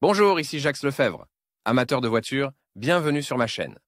Bonjour, ici Jacques Lefebvre. Amateur de voitures, bienvenue sur ma chaîne.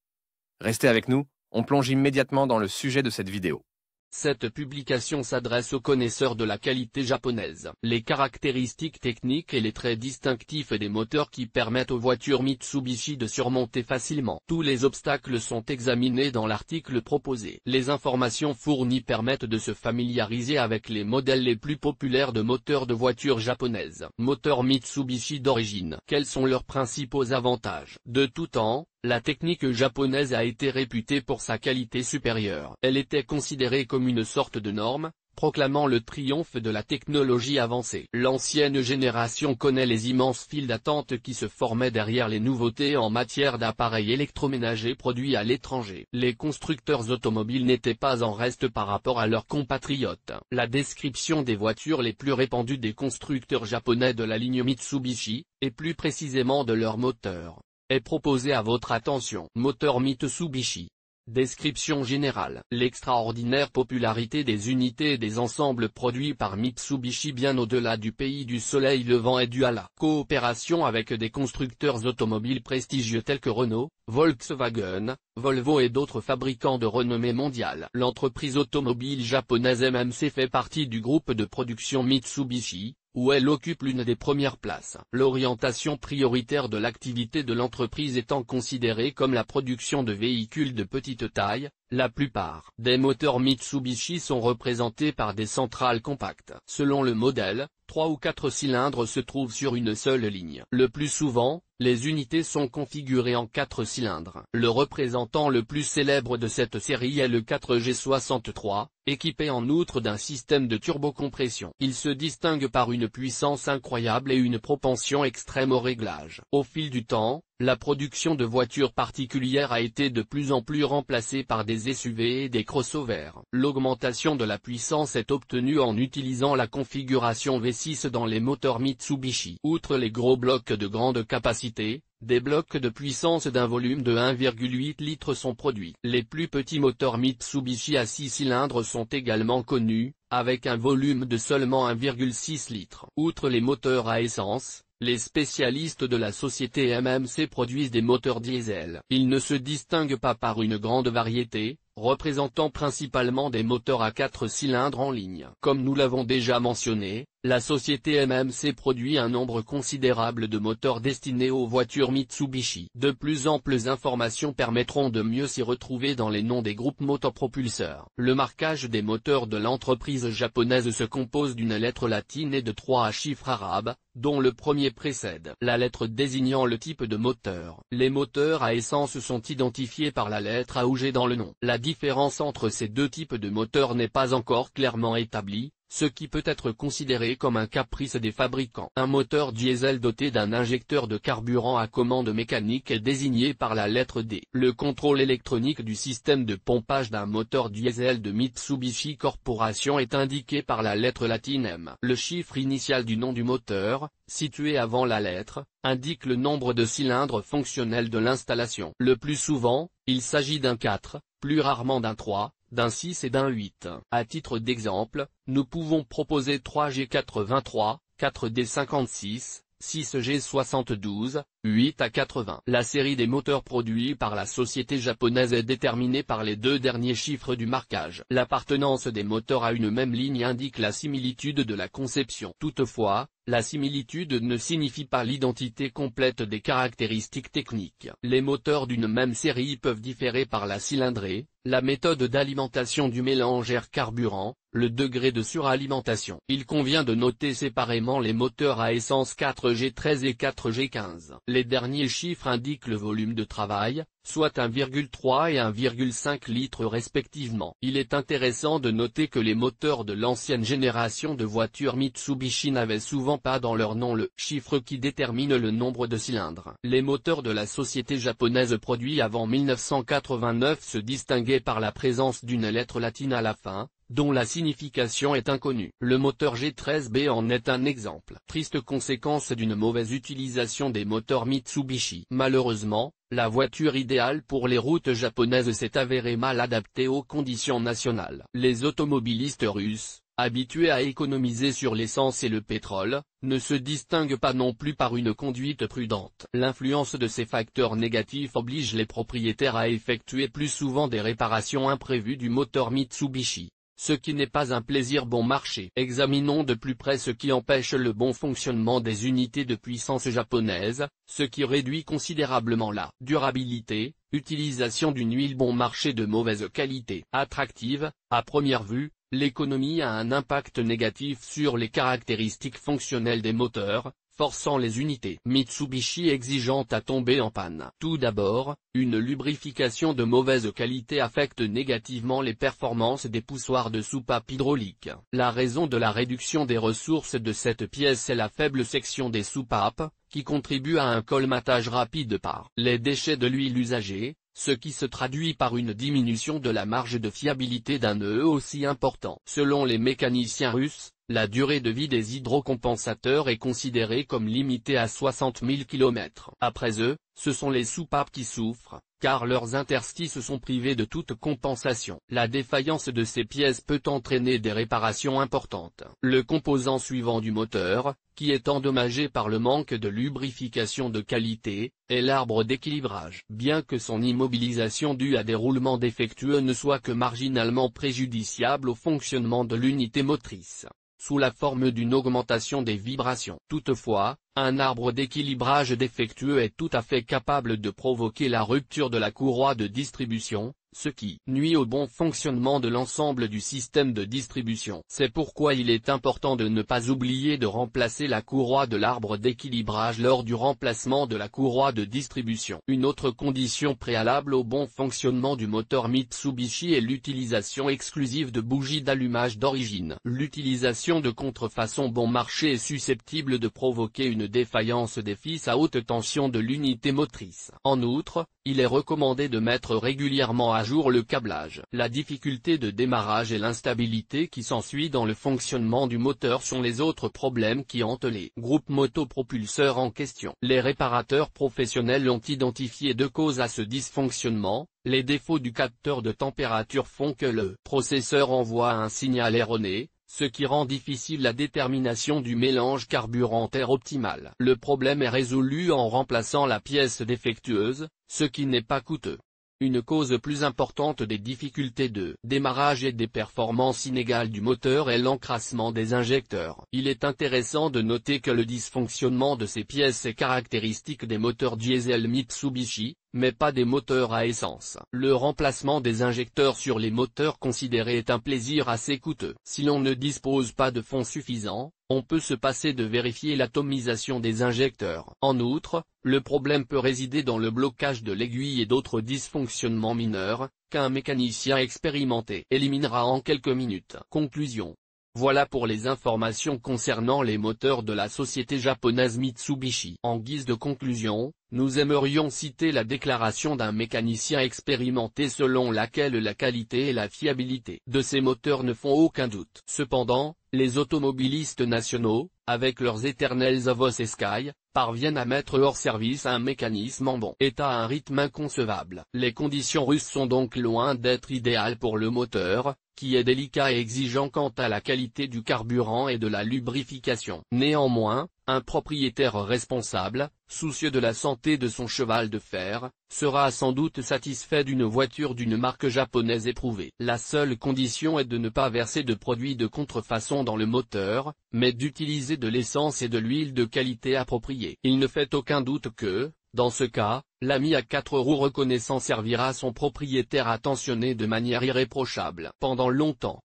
Restez avec nous, on plonge immédiatement dans le sujet de cette vidéo. Cette publication s'adresse aux connaisseurs de la qualité japonaise. Les caractéristiques techniques et les traits distinctifs des moteurs qui permettent aux voitures Mitsubishi de surmonter facilement tous les obstacles sont examinés dans l'article proposé. Les informations fournies permettent de se familiariser avec les modèles les plus populaires de moteurs de voitures japonaises. Moteurs Mitsubishi d'origine. Quels sont leurs principaux avantages? De tout temps, la technique japonaise a été réputée pour sa qualité supérieure. Elle était considérée comme une sorte de norme, proclamant le triomphe de la technologie avancée. L'ancienne génération connaît les immenses files d'attente qui se formaient derrière les nouveautés en matière d'appareils électroménagers produits à l'étranger. Les constructeurs automobiles n'étaient pas en reste par rapport à leurs compatriotes. La description des voitures les plus répandues des constructeurs japonais de la ligne Mitsubishi, et plus précisément de leurs moteurs, est proposé à votre attention. Moteur Mitsubishi. Description générale. L'extraordinaire popularité des unités et des ensembles produits par Mitsubishi bien au-delà du pays du soleil levant est due à la coopération avec des constructeurs automobiles prestigieux tels que Renault, Volkswagen, Volvo et d'autres fabricants de renommée mondiale. L'entreprise automobile japonaise MMC fait partie du groupe de production Mitsubishi, où elle occupe l'une des premières places. L'orientation prioritaire de l'activité de l'entreprise étant considérée comme la production de véhicules de petite taille, la plupart des moteurs Mitsubishi sont représentés par des centrales compactes. Selon le modèle, 3 ou 4 cylindres se trouvent sur une seule ligne. Le plus souvent, les unités sont configurées en 4 cylindres. Le représentant le plus célèbre de cette série est le 4G63, équipé en outre d'un système de turbocompression. Il se distingue par une puissance incroyable et une propension extrême au réglage. Au fil du temps, la production de voitures particulières a été de plus en plus remplacée par des SUV et des crossovers. L'augmentation de la puissance est obtenue en utilisant la configuration V6 dans les moteurs Mitsubishi. Outre les gros blocs de grande capacité, des blocs de puissance d'un volume de 1,8 litres sont produits. Les plus petits moteurs Mitsubishi à 6 cylindres sont également connus, avec un volume de seulement 1,6 litres. Outre les moteurs à essence, les spécialistes de la société MMC produisent des moteurs diesel. Ils ne se distinguent pas par une grande variété, représentant principalement des moteurs à 4 cylindres en ligne. Comme nous l'avons déjà mentionné, la société MMC produit un nombre considérable de moteurs destinés aux voitures Mitsubishi. De plus amples informations permettront de mieux s'y retrouver dans les noms des groupes motopropulseurs. Le marquage des moteurs de l'entreprise japonaise se compose d'une lettre latine et de 3 chiffres arabes, dont le premier précède la lettre désignant le type de moteur. Les moteurs à essence sont identifiés par la lettre A ou G dans le nom. La différence entre ces deux types de moteurs n'est pas encore clairement établie, ce qui peut être considéré comme un caprice des fabricants. Un moteur diesel doté d'un injecteur de carburant à commande mécanique est désigné par la lettre D. Le contrôle électronique du système de pompage d'un moteur diesel de Mitsubishi Corporation est indiqué par la lettre latine M. Le chiffre initial du nom du moteur, situé avant la lettre, indique le nombre de cylindres fonctionnels de l'installation. Le plus souvent, il s'agit d'un 4, plus rarement d'un 3, d'un 6 et d'un 8. À titre d'exemple, nous pouvons proposer 3G83, 4D56, 6G72, 8 à 80. La série des moteurs produits par la société japonaise est déterminée par les deux derniers chiffres du marquage. L'appartenance des moteurs à une même ligne indique la similitude de la conception. Toutefois, la similitude ne signifie pas l'identité complète des caractéristiques techniques. Les moteurs d'une même série peuvent différer par la cylindrée, la méthode d'alimentation du mélange air-carburant, le degré de suralimentation. Il convient de noter séparément les moteurs à essence 4G13 et 4G15. Les derniers chiffres indiquent le volume de travail, soit 1,3 et 1,5 litres respectivement. Il est intéressant de noter que les moteurs de l'ancienne génération de voitures Mitsubishi n'avaient souvent pas dans leur nom le chiffre qui détermine le nombre de cylindres. Les moteurs de la société japonaise produits avant 1989 se distinguaient par la présence d'une lettre latine à la fin, dont la signification est inconnue. Le moteur G13B en est un exemple. Triste conséquence d'une mauvaise utilisation des moteurs Mitsubishi. Malheureusement, la voiture idéale pour les routes japonaises s'est avérée mal adaptée aux conditions nationales. Les automobilistes russes, habitué à économiser sur l'essence et le pétrole, ne se distingue pas non plus par une conduite prudente. L'influence de ces facteurs négatifs oblige les propriétaires à effectuer plus souvent des réparations imprévues du moteur Mitsubishi, ce qui n'est pas un plaisir bon marché. Examinons de plus près ce qui empêche le bon fonctionnement des unités de puissance japonaises, ce qui réduit considérablement la durabilité. Utilisation d'une huile bon marché de mauvaise qualité. Attractive, à première vue, l'économie a un impact négatif sur les caractéristiques fonctionnelles des moteurs, forçant les unités Mitsubishi exigeantes à tomber en panne. Tout d'abord, une lubrification de mauvaise qualité affecte négativement les performances des poussoirs de soupape hydraulique. La raison de la réduction des ressources de cette pièce est la faible section des soupapes, qui contribue à un colmatage rapide par les déchets de l'huile usagée, ce qui se traduit par une diminution de la marge de fiabilité d'un nœud aussi important. Selon les mécaniciens russes, la durée de vie des hydrocompensateurs est considérée comme limitée à 60 000 km. Après eux, ce sont les soupapes qui souffrent, car leurs interstices sont privés de toute compensation. La défaillance de ces pièces peut entraîner des réparations importantes. Le composant suivant du moteur, qui est endommagé par le manque de lubrification de qualité, est l'arbre d'équilibrage. Bien que son immobilisation due à des roulements défectueux ne soit que marginalement préjudiciable au fonctionnement de l'unité motrice, sous la forme d'une augmentation des vibrations. Toutefois, un arbre d'équilibrage défectueux est tout à fait capable de provoquer la rupture de la courroie de distribution, ce qui nuit au bon fonctionnement de l'ensemble du système de distribution. C'est pourquoi il est important de ne pas oublier de remplacer la courroie de l'arbre d'équilibrage lors du remplacement de la courroie de distribution. Une autre condition préalable au bon fonctionnement du moteur Mitsubishi est l'utilisation exclusive de bougies d'allumage d'origine. L'utilisation de contrefaçons bon marché est susceptible de provoquer une défaillance des fils à haute tension de l'unité motrice. En outre, il est recommandé de mettre régulièrement à jour le câblage. La difficulté de démarrage et l'instabilité qui s'ensuit dans le fonctionnement du moteur sont les autres problèmes qui hantent les groupes motopropulseurs en question. Les réparateurs professionnels ont identifié deux causes à ce dysfonctionnement. Les défauts du capteur de température font que le processeur envoie un signal erroné, ce qui rend difficile la détermination du mélange carburant-air optimal. Le problème est résolu en remplaçant la pièce défectueuse, ce qui n'est pas coûteux. Une cause plus importante des difficultés de démarrage et des performances inégales du moteur est l'encrassement des injecteurs. Il est intéressant de noter que le dysfonctionnement de ces pièces est caractéristique des moteurs diesel Mitsubishi, mais pas des moteurs à essence. Le remplacement des injecteurs sur les moteurs considérés est un plaisir assez coûteux. Si l'on ne dispose pas de fonds suffisants, on peut se passer de vérifier l'atomisation des injecteurs. En outre, le problème peut résider dans le blocage de l'aiguille et d'autres dysfonctionnements mineurs, qu'un mécanicien expérimenté éliminera en quelques minutes. Conclusion. Voilà pour les informations concernant les moteurs de la société japonaise Mitsubishi. En guise de conclusion, nous aimerions citer la déclaration d'un mécanicien expérimenté selon laquelle la qualité et la fiabilité de ces moteurs ne font aucun doute. Cependant, les automobilistes nationaux, avec leurs éternels Avos et Sky, parviennent à mettre hors service un mécanisme en bon état à un rythme inconcevable. Les conditions russes sont donc loin d'être idéales pour le moteur, qui est délicat et exigeant quant à la qualité du carburant et de la lubrification. Néanmoins, un propriétaire responsable, soucieux de la santé de son cheval de fer, sera sans doute satisfait d'une voiture d'une marque japonaise éprouvée. La seule condition est de ne pas verser de produits de contrefaçon dans le moteur, mais d'utiliser de l'essence et de l'huile de qualité appropriée. Il ne fait aucun doute que, dans ce cas, l'ami à 4 roues reconnaissant servira son propriétaire attentionné de manière irréprochable pendant longtemps.